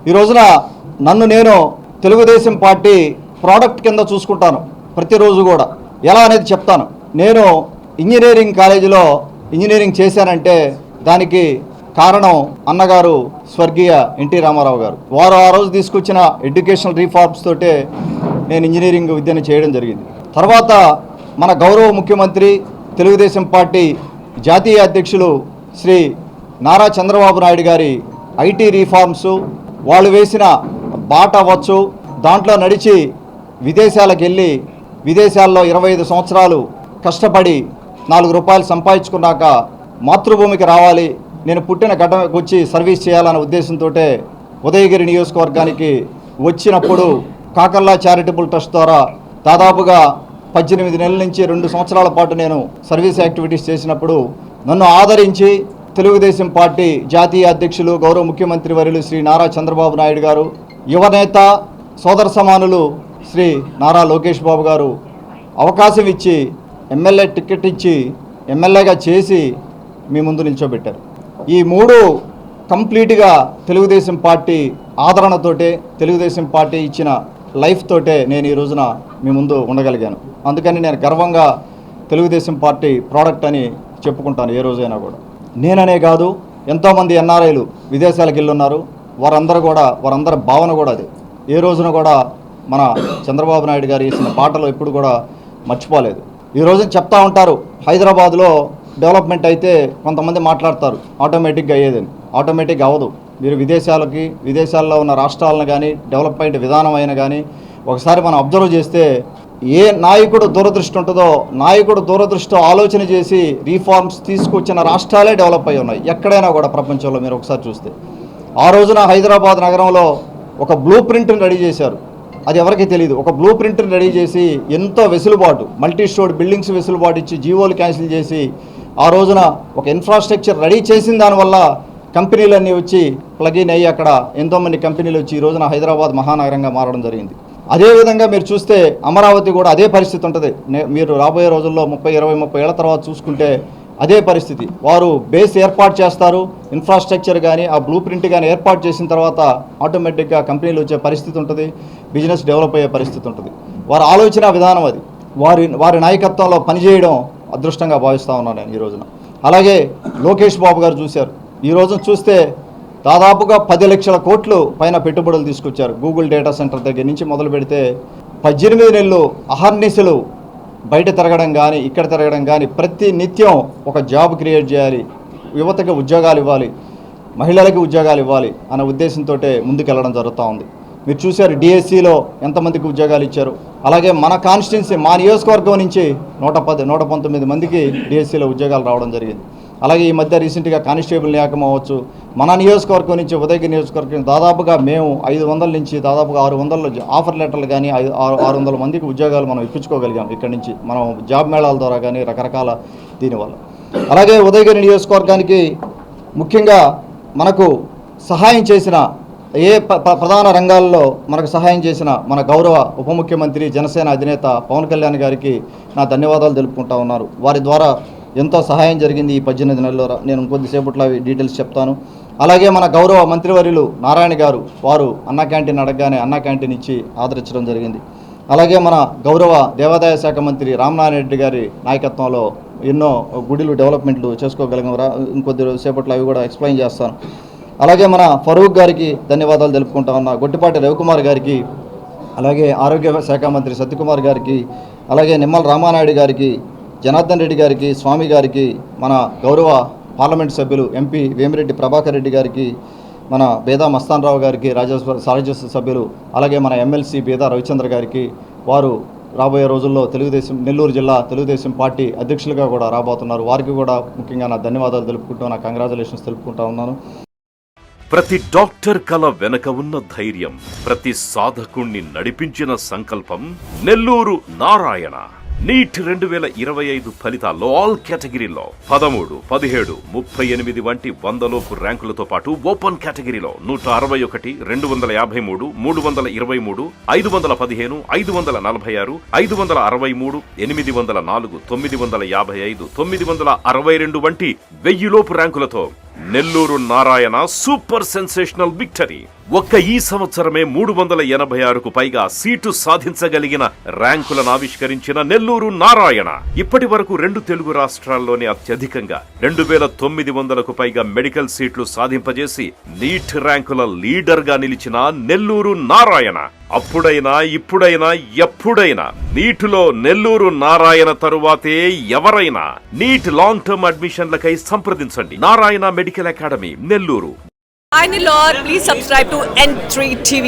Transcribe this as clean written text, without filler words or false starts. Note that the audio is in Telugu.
ఈ రోజున నన్ను నేను తెలుగుదేశం పార్టీ ప్రోడక్ట్ కింద చూసుకుంటాను ప్రతిరోజు కూడా. ఎలా అనేది చెప్తాను. నేను ఇంజనీరింగ్ కాలేజీలో ఇంజనీరింగ్ చేశానంటే దానికి కారణం అన్నగారు స్వర్గీయ ఎన్టీ రామారావు గారు. వారు ఆ రోజు తీసుకొచ్చిన ఎడ్యుకేషనల్ రీఫార్మ్స్ తోటే నేను ఇంజనీరింగ్ విద్యను చేయడం జరిగింది. తర్వాత మన గౌరవ ముఖ్యమంత్రి తెలుగుదేశం పార్టీ జాతీయ అధ్యక్షులు శ్రీ నారా చంద్రబాబు నాయుడు గారి ఐటీ రీఫార్మ్స్, వాళ్ళు వేసిన బాట అవ్వచ్చు, దాంట్లో నడిచి విదేశాలకు వెళ్ళి విదేశాల్లో 25 సంవత్సరాలు కష్టపడి 4 రూపాయలు సంపాదించుకున్నాక మాతృభూమికి రావాలి, నేను పుట్టిన గడ్డకు వచ్చి సర్వీస్ చేయాలనే ఉద్దేశంతో ఉదయగిరి నియోజకవర్గానికి వచ్చినప్పుడు కాకర్లా చారిటబుల్ ట్రస్ట్ ద్వారా దాదాపుగా 18 నెలల నుంచి 2 సంవత్సరాల పాటు నేను సర్వీస్ యాక్టివిటీస్ చేసినప్పుడు నన్ను ఆదరించి తెలుగుదేశం పార్టీ జాతీయ అధ్యక్షులు గౌరవ ముఖ్యమంత్రి వర్యులు శ్రీ నారా చంద్రబాబు నాయుడు గారు, యువనేత సోదర సమానులు శ్రీ నారా లోకేష్ బాబు గారు అవకాశం ఇచ్చి ఎమ్మెల్యే టికెట్ ఇచ్చి ఎమ్మెల్యేగా చేసి మీ ముందు నిల్చోబెట్టారు. ఈ 3 కంప్లీట్గా తెలుగుదేశం పార్టీ ఆదరణతోటే, తెలుగుదేశం పార్టీ ఇచ్చిన లైఫ్ తోటే నేను ఈ రోజున మీ ముందు ఉండగలిగాను. అందుకని నేను గర్వంగా తెలుగుదేశం పార్టీ ప్రోడక్ట్ అని చెప్పుకుంటాను ఏ రోజైనా కూడా. నేననే కాదు, ఎంతోమంది ఎన్ఆర్ఐలు విదేశాలకు వెళ్ళున్నారు. వారందరి భావన కూడా అది. ఏ రోజున కూడా మన చంద్రబాబు నాయుడు గారు వేసిన పాటలు ఎప్పుడు కూడా మర్చిపోలేదు. ఈ రోజున చెప్తా ఉంటారు హైదరాబాద్లో డెవలప్మెంట్ అయితే కొంతమంది మాట్లాడతారు ఆటోమేటిక్గా అయ్యేదని. ఆటోమేటిక్గా అవ్వదు. మీరు విదేశాల్లో ఉన్న రాష్ట్రాలను కానీ డెవలప్మెంట్ విధానం అయినా కానీ ఒకసారి మనం అబ్జర్వ్ చేస్తే ఏ నాయకుడు దూరదృష్టి ఉంటుందో, నాయకుడు దూరదృష్టితో ఆలోచన చేసి రీఫార్మ్స్ తీసుకొచ్చిన రాష్ట్రాలే డెవలప్ అయి ఉన్నాయి ఎక్కడైనా కూడా ప్రపంచంలో. మీరు ఒకసారి చూస్తే ఆ రోజున హైదరాబాద్ నగరంలో ఒక బ్లూ ప్రింట్ని రెడీ చేశారు. అది ఎవరికి తెలియదు. ఒక బ్లూ ప్రింట్ని రెడీ చేసి ఎంతో వెసులుబాటు, మల్టీ స్టోర్డ్ బిల్డింగ్స్ వెసులుబాటు ఇచ్చి జీవోలు క్యాన్సిల్ చేసి ఆ రోజున ఒక ఇన్ఫ్రాస్ట్రక్చర్ రెడీ చేసిన దానివల్ల కంపెనీలన్నీ వచ్చి ప్లగిన్ అయ్యి అక్కడ ఎంతోమంది కంపెనీలు వచ్చి ఈ రోజున హైదరాబాద్ మహానగరంగా మారడం జరిగింది. అదేవిధంగా మీరు చూస్తే అమరావతి కూడా అదే పరిస్థితి ఉంటుంది. మీరు రాబోయే రోజుల్లో 30 ఏళ్ల తర్వాత చూసుకుంటే అదే పరిస్థితి. వారు బేస్ ఏర్పాటు చేస్తారు, ఇన్ఫ్రాస్ట్రక్చర్ కానీ ఆ బ్లూ ప్రింట్ కానీ ఏర్పాటు చేసిన తర్వాత ఆటోమేటిక్గా కంపెనీలు వచ్చే పరిస్థితి ఉంటుంది, బిజినెస్ డెవలప్ అయ్యే పరిస్థితి ఉంటుంది. వారి ఆలోచన విధానం అది. వారి నాయకత్వంలో పనిచేయడం అదృష్టంగా భావిస్తూ ఉన్నాను నేను ఈ రోజున. అలాగే లోకేష్ బాబు గారు చూశారు. ఈ రోజున చూస్తే దాదాపుగా 10 లక్షల కోట్లు పైన పెట్టుబడులు తీసుకొచ్చారు. గూగుల్ డేటా సెంటర్ దగ్గర నుంచి మొదలు పెడితే 18 నెలలు అహర్నిశలు బయట తిరగడం కానీ ఇక్కడ తిరగడం కానీ ప్రతి నిత్యం ఒక జాబ్ క్రియేట్ చేయాలి, యువతకి ఉద్యోగాలు ఇవ్వాలి, మహిళలకి ఉద్యోగాలు ఇవ్వాలి అనే ఉద్దేశంతో ముందుకెళ్ళడం జరుగుతూ ఉంది. మీరు చూశారు డిఎస్సిలో ఎంతమందికి ఉద్యోగాలు ఇచ్చారు. అలాగే మన కాన్స్టిట్యున్సీ, మా నియోజకవర్గం నుంచి 119 మందికి డిఎస్సిలో ఉద్యోగాలు రావడం జరిగింది. అలాగే ఈ మధ్య రీసెంట్గా కానిస్టేబుల్ నియామకం అవ్వచ్చు. మన నియోజకవర్గం నుంచి ఉదయగిరి నియోజకవర్గం దాదాపుగా మేము 500 నుంచి దాదాపుగా 600 ఆఫర్ లెటర్లు కానీ 600 మందికి ఉద్యోగాలు మనం ఇప్పించుకోగలిగాం ఇక్కడి నుంచి, మనం జాబ్ మేళాల ద్వారా కానీ రకరకాల దీనివల్ల. అలాగే ఉదయగిరి నియోజకవర్గానికి ముఖ్యంగా మనకు సహాయం చేసిన ప్రధాన రంగాల్లో మనకు సహాయం చేసిన మన గౌరవ ఉప ముఖ్యమంత్రి జనసేన అధినేత పవన్ కళ్యాణ్ గారికి నా ధన్యవాదాలు తెలుపుకుంటా ఉన్నారు. వారి ద్వారా ఎంతో సహాయం జరిగింది ఈ 18 నెలల్లో. నేను కొద్దిసేపట్లో డీటెయిల్స్ చెప్తాను. అలాగే మన గౌరవ మంత్రివర్యులు నారాయణ గారు, వారు అన్నా క్యాంటీన్ అడగగానే అన్నా క్యాంటీన్ ఇచ్చి ఆదరించడం జరిగింది. అలాగే మన గౌరవ దేవాదాయ శాఖ మంత్రి రామనారాయణ రెడ్డి గారి నాయకత్వంలో ఎన్నో గుడిలు డెవలప్మెంట్లు చేసుకోగలిగాం. ఇంకొద్ది సేపట్లో అవి కూడా ఎక్స్ప్లెయిన్ చేస్తాను. అలాగే మన ఫరూక్ గారికి ధన్యవాదాలు తెలుపుకుంటా ఉన్నా, గొట్టిపాటి రవికుమార్ గారికి, అలాగే ఆరోగ్య శాఖ మంత్రి సత్యకుమార్ గారికి, అలాగే నిమ్మల రామానాయుడు గారికి, జనార్దన్ రెడ్డి గారికి, స్వామి గారికి, మన గౌరవ పార్లమెంట్ సభ్యులు ఎంపీ వేమిరెడ్డి ప్రభాకర్ రెడ్డి గారికి, మన బేదా మస్తాన్ రావు గారికి, రాజ్యసభ సభ్యులు, అలాగే మన ఎమ్మెల్సీ బేదా రవిచంద్ర గారికి, వారు రాబోయే రోజుల్లో నెల్లూరు జిల్లా తెలుగుదేశం పార్టీ అధ్యక్షులుగా కూడా రాబోతున్నారు. వారికి కూడా ముఖ్యంగా నా ధన్యవాదాలు తెలుపుకుంటూ, నా కంగ్రాచులేషన్స్ తెలుపుకుంటా ఉన్నాను. ప్రతి డాక్టర్ కల వెనక ఉన్న ధైర్యం, ప్రతి సాధకుణ్ణి నడిపించిన సంకల్పం నెల్లూరు నారాయణ. నీట్ 2025 ఫలితాల్లో ఆల్ కేటగిరీలో 13, 17, 38 వంటి 100లోపు ర్యాంకులతో పాటు ఓపెన్ కేటగిరీలో 161, 253, 323, 515, 546, 563, 804, 955, 962 వంటి 1000లోపు ర్యాంకులతో Nellore Narayana super sensational victory. ఒక్క ఈ సంవత్సరమే 386కు పైగా సీటు సాధించగలిగిన ర్యాంకులను ఆవిష్కరించిన నెల్లూరు నారాయణ ఇప్పటి వరకు 2 తెలుగు రాష్ట్రాల్లోనే అత్యధికంగా 2900కు పైగా మెడికల్ సీట్లు సాధింపజేసి నీట్ ర్యాంకుల లీడర్ గా నిలిచిన నెల్లూరు నారాయణ అప్పుడైనా ఇప్పుడైనా ఎప్పుడైనా నీటిలో నెల్లూరు నారాయణ తరువాతే ఎవరైనా. నీట్ లాంగ్ టర్మ్ అడ్మిషన్లకై సంప్రదించండి. Narayana medical academy, Nellore. Hi Nilor, please subscribe to N3 TV.